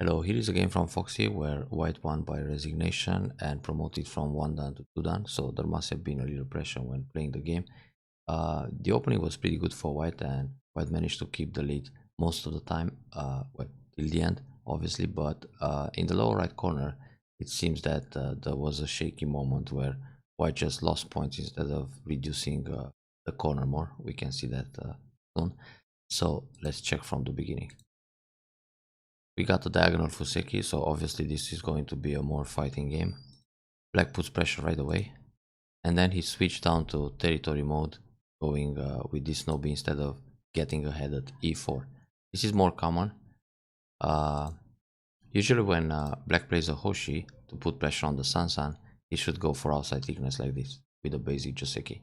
Hello, here is a game from Foxxy where white won by resignation and promoted from 1 down to 2 down, so there must have been a little pressure when playing the game. The opening was pretty good for white, and white managed to keep the lead most of the time, well, till the end, obviously, but in the lower right corner, it seems that there was a shaky moment where white just lost points instead of reducing the corner more. We can see that soon. So let's check from the beginning. We got the diagonal Fuseki, so obviously this is going to be a more fighting game. Black puts pressure right away, and then he switched down to territory mode, going with this Nobi instead of getting ahead at e4. This is more common. Uh, Usually when black plays a Hoshi to put pressure on the Sansan, he should go for outside thickness like this, with a basic Joseki.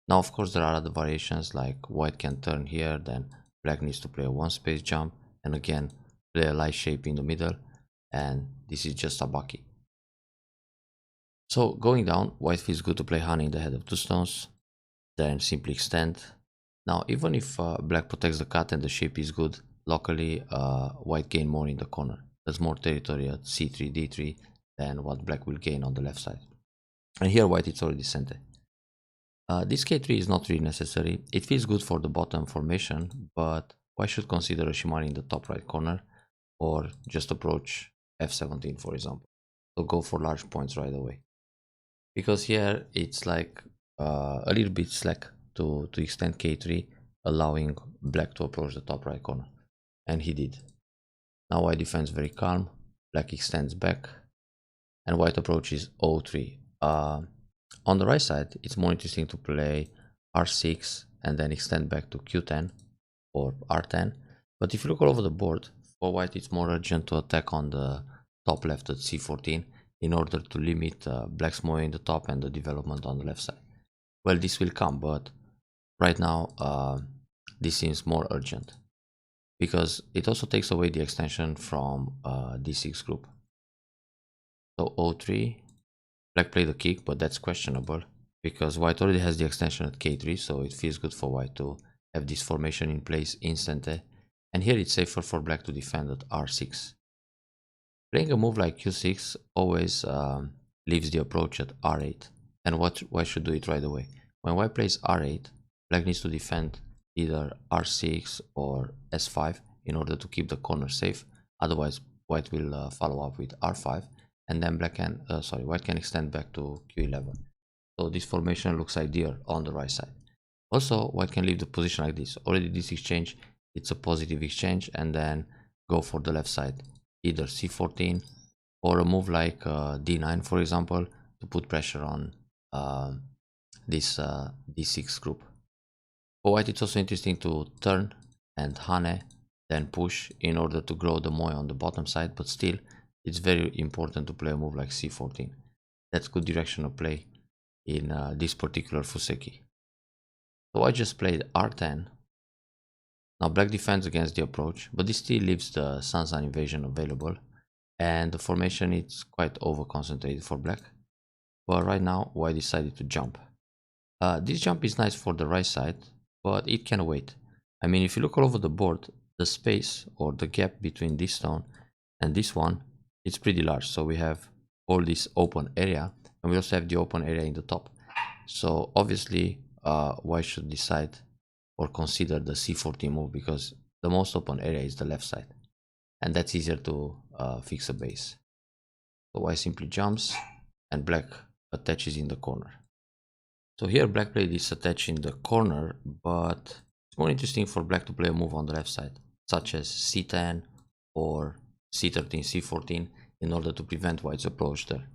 Now of course there are other variations, like white can turn here, then black needs to play a one space jump, and again play a light shape in the middle, and this is just a Baki. So going down, white feels good to play honey in the head of two stones, then simply extend. Now even if black protects the cut and the shape is good, locally white gain more in the corner. There's more territory at c3, d3 than what black will gain on the left side. And here white is already centered. This k3 is not really necessary. It feels good for the bottom formation, but white should consider a Shimari in the top right corner, or just approach f17 for example. So go for large points right away. Because here it's like a little bit slack to extend k3, allowing black to approach the top right corner, and he did. Now white defends very calm, black extends back, and white approaches o3. On the right side, it's more interesting to play r6 and then extend back to q10 or r10, but if you look all over the board, for white it's more urgent to attack on the top left at c14 in order to limit black's moe in the top and the development on the left side. Well, this will come, but right now this seems more urgent because it also takes away the extension from d6 group. So o3, black played a kick, but that's questionable because white already has the extension at k3, so it feels good for white to have this formation in place instantly. And here it's safer for black to defend at r6. Playing a move like q6 always leaves the approach at r8, and white should do it right away. When white plays r8, black needs to defend either r6 or s5 in order to keep the corner safe. Otherwise, white will follow up with r5, and then white can extend back to q11. So this formation looks ideal on the right side. Also, white can leave the position like this. Already this exchange, it's a positive exchange, and then go for the left side, either c14 or a move like d9 for example, to put pressure on this d6 group. For white it's also interesting to turn and hane, then push in order to grow the moe on the bottom side, but still it's very important to play a move like c14. That's good direction of play in this particular Fuseki. So I just played r10. Now black defends against the approach, but this still leaves the Sansan invasion available, and the formation is quite over concentrated for black. But right now white decided to jump. This jump is nice for the right side, but it can wait. I mean, if you look all over the board, the space or the gap between this stone and this one, it's pretty large. So we have all this open area, and we also have the open area in the top. So obviously white should decide or consider the c14 move, because the most open area is the left side, and that's easier to fix a base. So white simply jumps and black attaches in the corner. So here black played this attach in the corner, but it's more interesting for black to play a move on the left side, such as c10 or c13, c14, in order to prevent white's approach there.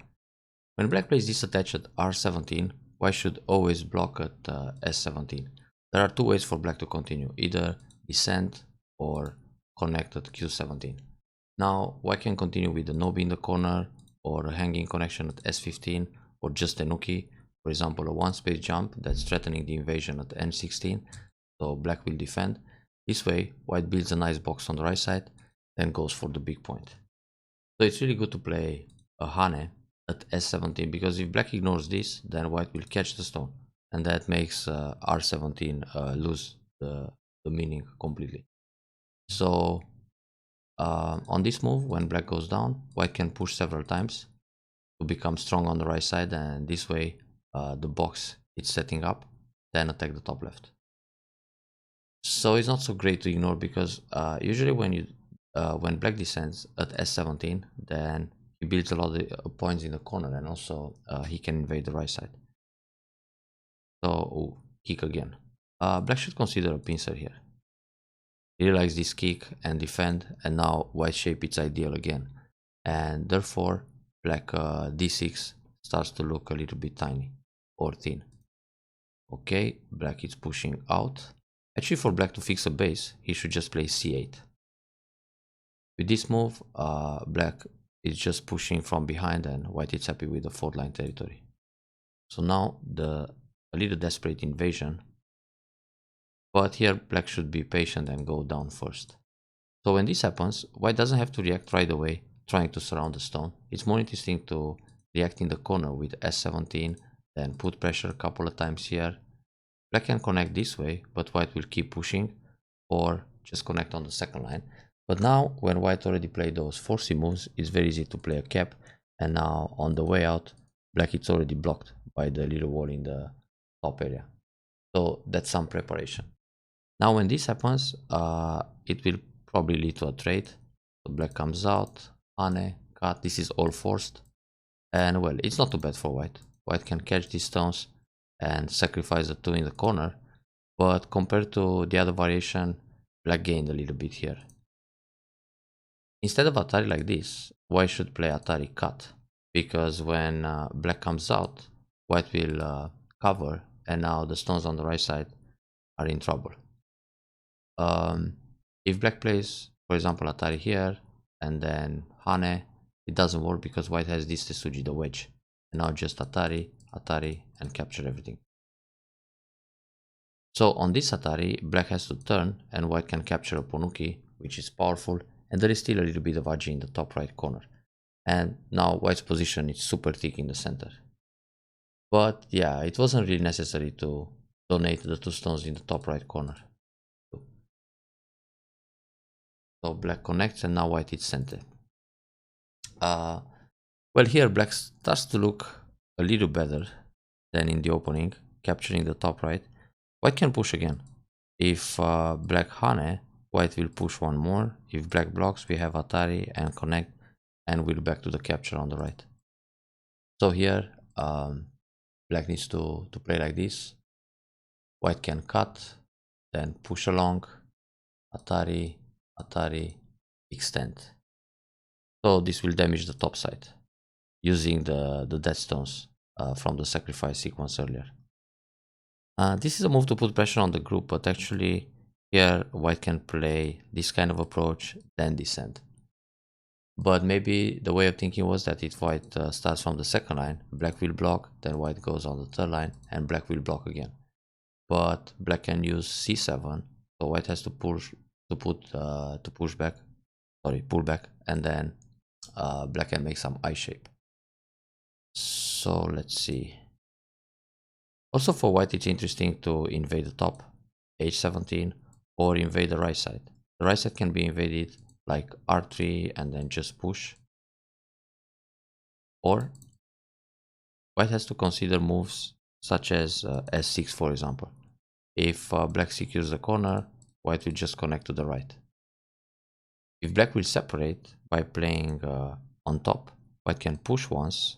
When black plays this attach at r17, white should always block at s17. There are two ways for black to continue, either descend or connect at q17. Now white can continue with the Nobi in the corner, or a hanging connection at s15, or just a Nuki, for example a one space jump that's threatening the invasion at n16, so black will defend. This way white builds a nice box on the right side, then goes for the big point. So it's really good to play a hane at s17, because if black ignores this, then white will catch the stone, and that makes r17 lose the meaning completely. So On this move, when black goes down, white can push several times to become strong on the right side, and this way the box is setting up, then attack the top left. So it's not so great to ignore, because usually when black descends at s17, then he builds a lot of points in the corner, and also he can invade the right side. So kick again. Black should consider a pincer here. He realizes this kick and defend, and now white shape is ideal again, and therefore black d6 starts to look a little bit tiny or thin. Okay, black is pushing out. Actually, for black to fix a base, he should just play c8. With this move, black is just pushing from behind, and white is happy with the 4th line territory. So now a little desperate invasion, but here black should be patient and go down first. So when this happens, white doesn't have to react right away trying to surround the stone. It's more interesting to react in the corner with s17, then put pressure a couple of times here. Black can connect this way, but white will keep pushing, or just connect on the 2nd line. But now, when white already played those Foxxy moves, it's very easy to play a cap, and now on the way out, black is already blocked by the little wall in the top area. So that's some preparation. Now when this happens, it will probably lead to a trade. So black comes out, hane, cut, this is all forced. And well, it's not too bad for white. White can catch these stones and sacrifice the 2 in the corner, but compared to the other variation, black gained a little bit here. Instead of Atari like this, white should play Atari cut, because when black comes out, white will cover, and now the stones on the right side are in trouble. If black plays, for example, Atari here, and then hane, it doesn't work because white has this Tetsuji, the wedge, and now just Atari, Atari, and capture everything. So on this Atari, black has to turn, and white can capture a Ponuki, which is powerful, and there is still a little bit of Aji in the top right corner. And now white's position is super thick in the center. But yeah, it wasn't really necessary to donate the 2 stones in the top right corner. So black connects, and now white is center. Well, here black starts to look a little better than in the opening, capturing the top right. White can push again. If black hane, white will push one more. If black blocks, we have Atari and connect, and we're back to the capture on the right. So here, black needs to play like this. White can cut, then push along, Atari, Atari, extend. So this will damage the top side using the dead stones from the sacrifice sequence earlier. This is a move to put pressure on the group, but actually here white can play this kind of approach, then descend. But maybe the way of thinking was that if white starts from the 2nd line, black will block, then white goes on the 3rd line, and black will block again. But black can use c7, so white has to pull back, and then black can make some I shape. So let's see. Also for white, it's interesting to invade the top, h17, or invade the right side. The right side can be invaded like r3 and then just push. Or white has to consider moves such as s6, for example. If black secures the corner, white will just connect to the right. If black will separate by playing on top, white can push once,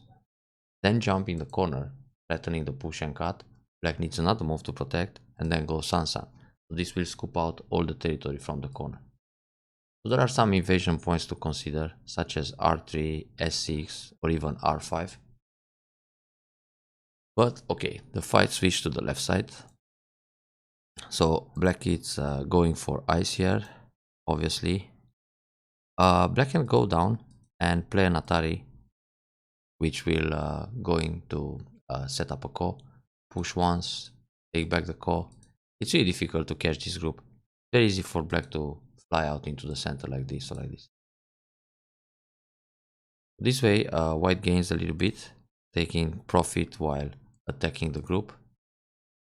then jump in the corner, threatening the push and cut. Black needs another move to protect, and then go Sansan. So this will scoop out all the territory from the corner. So there are some invasion points to consider, such as r3, s6, or even r5. But okay, the fight switched to the left side. So black is going for ice here, obviously. Black can go down and play an Atari, which will going to set up a call, push once, take back the call. It's really difficult to catch this group. Very easy for black to fly out into the center like this or like this. This way, white gains a little bit, taking profit while attacking the group.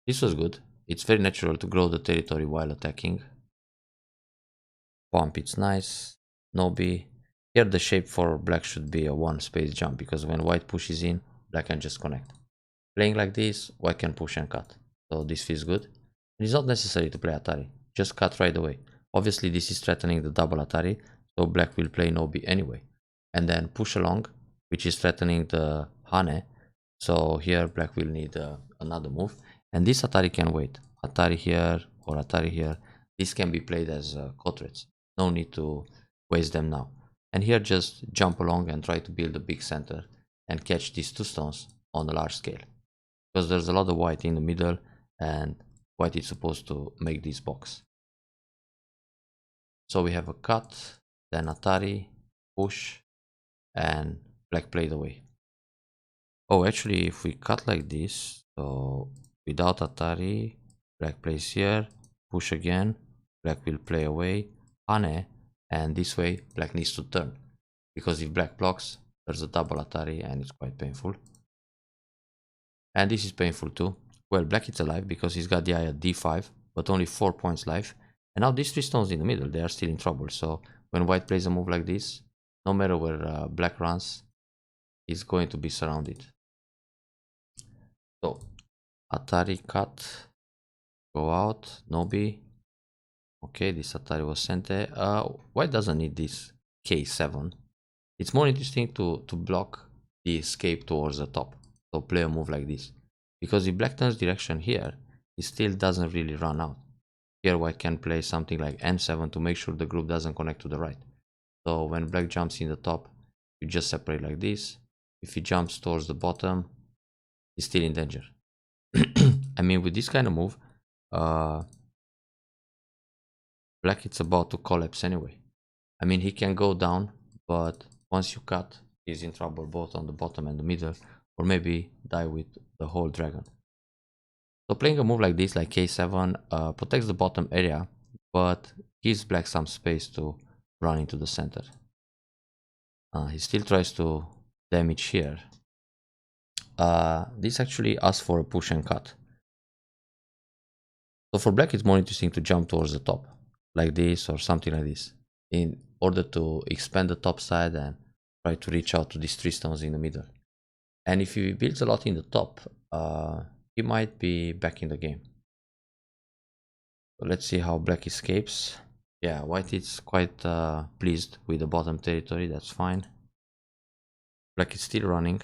This was good. It's very natural to grow the territory while attacking. Pump, it's nice. no B. Here the shape for black should be a one space jump, because when white pushes in, black can just connect. Playing like this, white can push and cut. So this feels good. And it's not necessary to play Atari. Just cut right away. Obviously this is threatening the double Atari, so black will play no B anyway. And then push along, which is threatening the Hane. So here black will need another move. And this Atari can wait. Atari here or Atari here. This can be played as cut. No need to waste them now. And here just jump along and try to build a big center and catch these two stones on a large scale. Because there's a lot of white in the middle and white is supposed to make this box. So we have a cut, then Atari, push, and black played away. Oh, actually, if we cut like this, so without Atari, black plays here, push again, black will play away, Hane, and this way black needs to turn. Because if black blocks, there's a double Atari and it's quite painful. And this is painful too. Well, black is alive because he's got the eye at d5, but only 4 points life. And now these three stones in the middle, they are still in trouble. So when white plays a move like this, no matter where black runs, he's going to be surrounded. So Atari cut, go out, no B. Okay, this Atari was sent there. White doesn't need this K7. It's more interesting to block the escape towards the top. So play a move like this. Because if black turns direction here, he still doesn't really run out. Here white can play something like N7 to make sure the group doesn't connect to the right. So when black jumps in the top, you just separate like this. If he jumps towards the bottom, he's still in danger. I mean, with this kind of move, black is about to collapse anyway. I mean, he can go down, but once you cut, he's in trouble both on the bottom and the middle, or maybe die with the whole dragon. So playing a move like this, like K7, protects the bottom area, but gives black some space to run into the center. He still tries to damage here. This actually asks for a push and cut. So for black, it's more interesting to jump towards the top, like this or something like this, in order to expand the top side and try to reach out to these three stones in the middle. And if he builds a lot in the top, he might be back in the game. So let's see how black escapes. Yeah, white is quite pleased with the bottom territory, that's fine. Black is still running.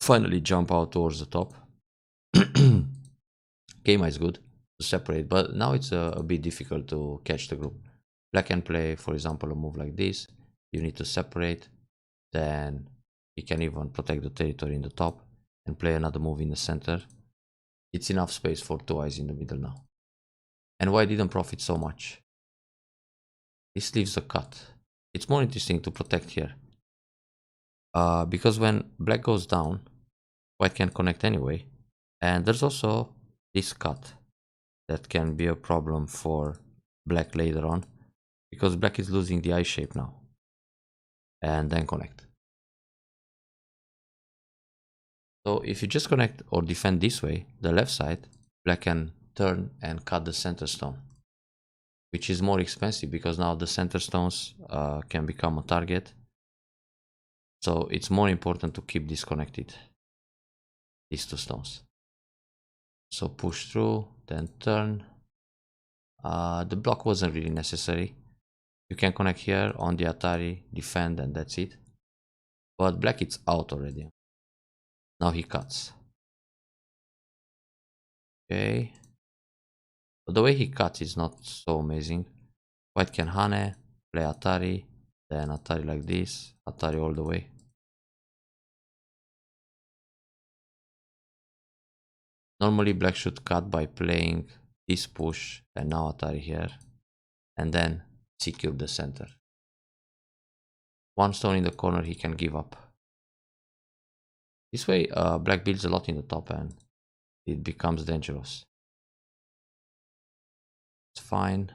Finally jump out towards the top. Game is good to separate, but now it's a bit difficult to catch the group. Black can play, for example, a move like this. You need to separate, then he can even protect the territory in the top and play another move in the center. It's enough space for two eyes in the middle now. And white didn't profit so much. This leaves a cut. It's more interesting to protect here. Because when black goes down, white can connect anyway. And there's also this cut that can be a problem for black later on, because black is losing the eye shape now. And then connect. So if you just connect or defend this way, the left side, black can turn and cut the center stone, which is more expensive because now the center stones can become a target. So it's more important to keep disconnected, these two stones. So push through, then turn. The block wasn't really necessary. You can connect here on the Atari, defend, and that's it. But black is out already. Now he cuts. Okay. But the way he cuts is not so amazing. White can Hane, play Atari, then Atari like this, Atari all the way. Normally black should cut by playing this push and now Atari here, and then secure the center. One stone in the corner he can give up. This way black builds a lot in the top and it becomes dangerous. It's fine.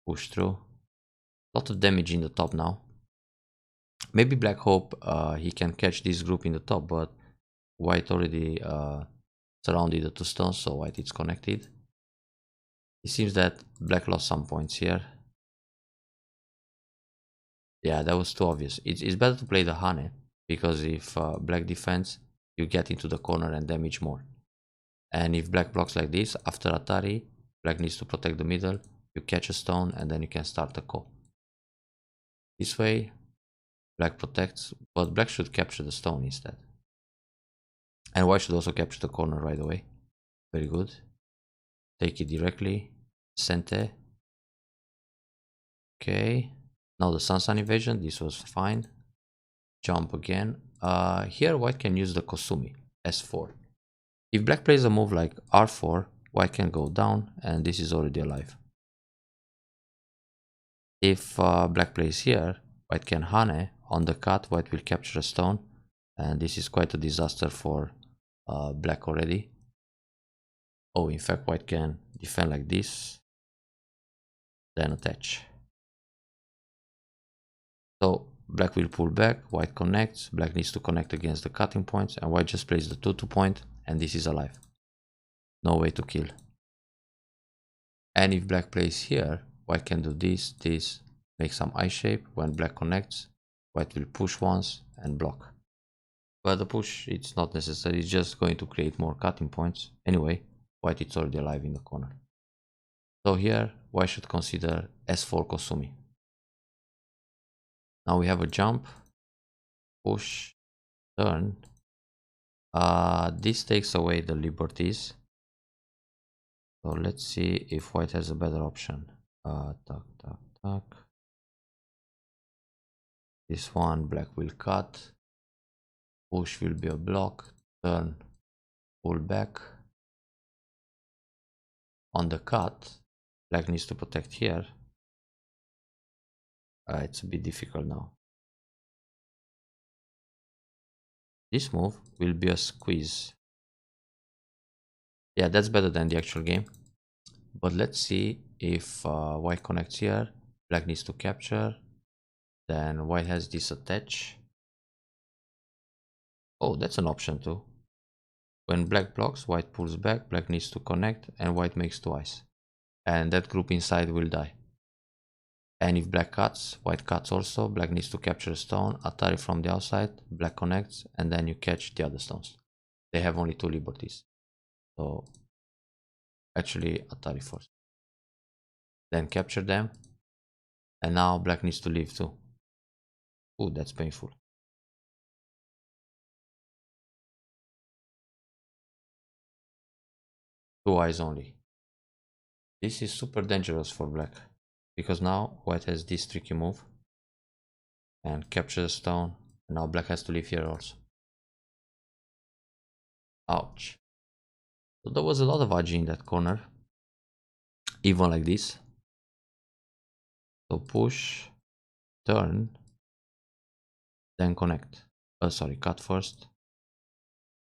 Push through. Lot of damage in the top now. Maybe black hope he can catch this group in the top, but white already surrounded the two stones, so white is connected. It seems that black lost some points here. Yeah, that was too obvious. It's better to play the Hane, because if black defends, you get into the corner and damage more. And if black blocks like this, after Atari, black needs to protect the middle, you catch a stone, and then you can start a call. This way, black protects, but black should capture the stone instead. And white should also capture the corner right away. Very good. Take it directly. Sente. Okay. Now the Sansan invasion, this was fine. Jump again. Here white can use the Kosumi, S4. If black plays a move like R4, white can go down, and this is already alive. If black plays here, white can Hane. On the cut, white will capture a stone, and this is quite a disaster for black already. Oh, in fact, white can defend like this, then attach. So black will pull back, white connects, black needs to connect against the cutting points, and white just plays the 2-2 point, and this is alive. No way to kill. And if black plays here, white can do this, make some eye shape. When black connects, white will push once and block. But the push, it's not necessary, it's just going to create more cutting points. Anyway, white is already alive in the corner. So here, white should consider S4 Kosumi. Now we have a jump, push, turn. This takes away the liberties. So let's see if white has a better option. Tuck. This one, black will cut. Push will be a block. Turn, pull back. On the cut, black needs to protect here. It's a bit difficult now. This move will be a squeeze. Yeah, that's better than the actual game. But let's see if white connects here. Black needs to capture. Then white has this attach. Oh, that's an option too. When black blocks, white pulls back, black needs to connect, and white makes twice. And that group inside will die. And if black cuts, white cuts also, black needs to capture a stone, Atari from the outside, black connects, and then you catch the other stones. They have only 2 liberties. So actually Atari first. Then capture them. And now black needs to leave too. Ooh, that's painful. Two eyes only. This is super dangerous for black, because now white has this tricky move and capture the stone, and now black has to leave here also. Ouch. So there was a lot of Aji in that corner, even like this. So push, turn, then connect. Sorry, cut first,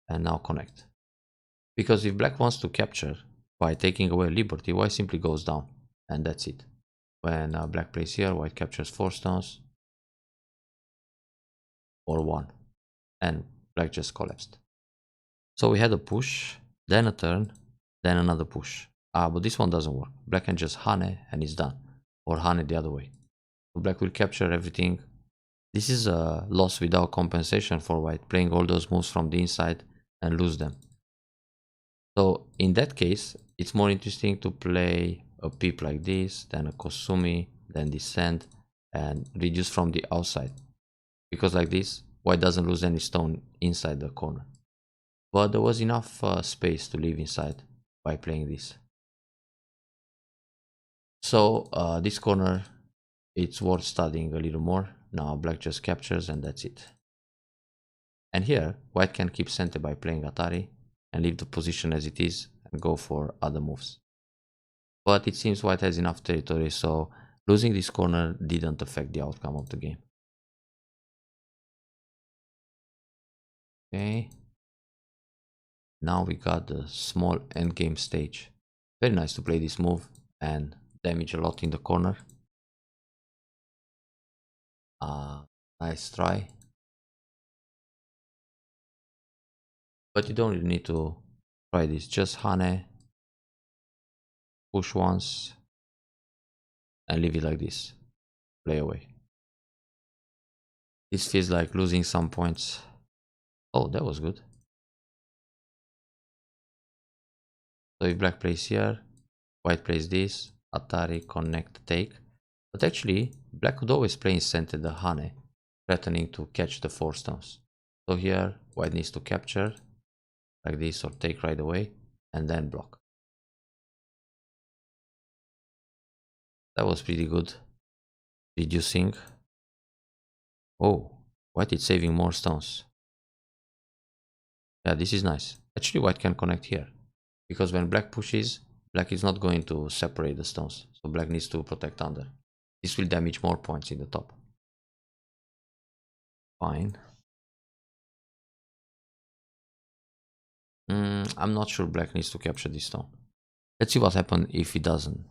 and now connect. Because if black wants to capture by taking away liberty, white simply goes down, and that's it. When black plays here, white captures 4 stones, or 1, and black just collapsed. So we had a push, then a turn, then another push. But this one doesn't work. Black can just Hane and it's done. Or Hane the other way. So black will capture everything. This is a loss without compensation for white, playing all those moves from the inside and lose them. So in that case, it's more interesting to play a peep like this, then a Kosumi, then descend, and reduce from the outside. Because like this, white doesn't lose any stone inside the corner. But there was enough space to live inside by playing this. So this corner, it's worth studying a little more. Now black just captures and that's it. And here, white can keep center by playing Atari and leave the position as it is and go for other moves. But it seems white has enough territory, so losing this corner didn't affect the outcome of the game. Okay. Now we got the small endgame stage. Very nice to play this move and damage a lot in the corner. Nice try. But you don't really need to try this. Just Hane, push once, and leave it like this. Play away. This feels like losing some points. Oh, that was good. So if black plays here, white plays this, Atari, connect, take. But actually, black would always play incented the Hane, threatening to catch the 4 stones. So here, white needs to capture, like this, or take right away, and then block. That was pretty good. Reducing. Oh, white is saving more stones. Yeah, this is nice. Actually, white can connect here. Because when black pushes, black is not going to separate the stones. So black needs to protect under. This will damage more points in the top. Fine. I'm not sure black needs to capture this stone. Let's see what happens if he doesn't.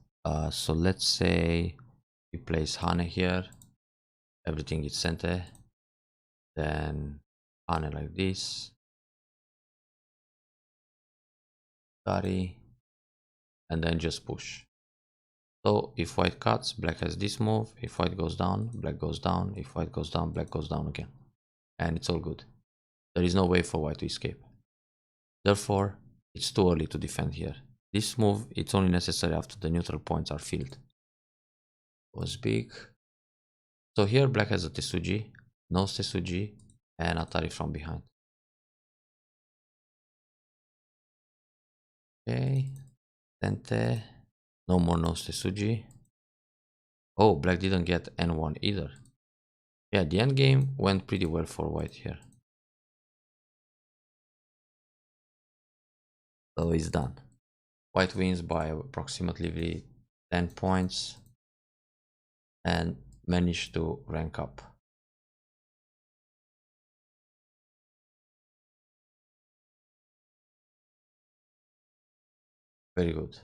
So let's say he plays Hane here. Everything is center. Then Hane like this. Carry. And then just push. So if white cuts, black has this move. If white goes down, black goes down. If white goes down, black goes down again. And it's all good. There is no way for white to escape. Therefore, it's too early to defend here. This move, it's only necessary after the neutral points are filled. Was big. So here black has a Tesuji, nose Tesuji, and Atari from behind. Okay, Tente, no more nose Tesuji. Oh, black didn't get N1 either. Yeah, the end game went pretty well for white here. So it's done. White wins by approximately 10 points and managed to rank up. Very good.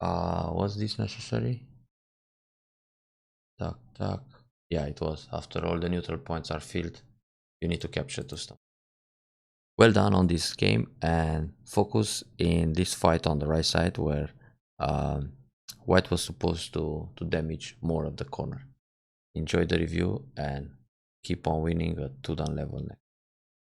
Was this necessary? Tuck, tuck. Yeah, it was. After all the neutral points are filled, you need to capture 2 stones. Well done on this game, and focus in this fight on the right side where white was supposed to damage more of the corner. Enjoy the review and keep on winning at 2 down level next.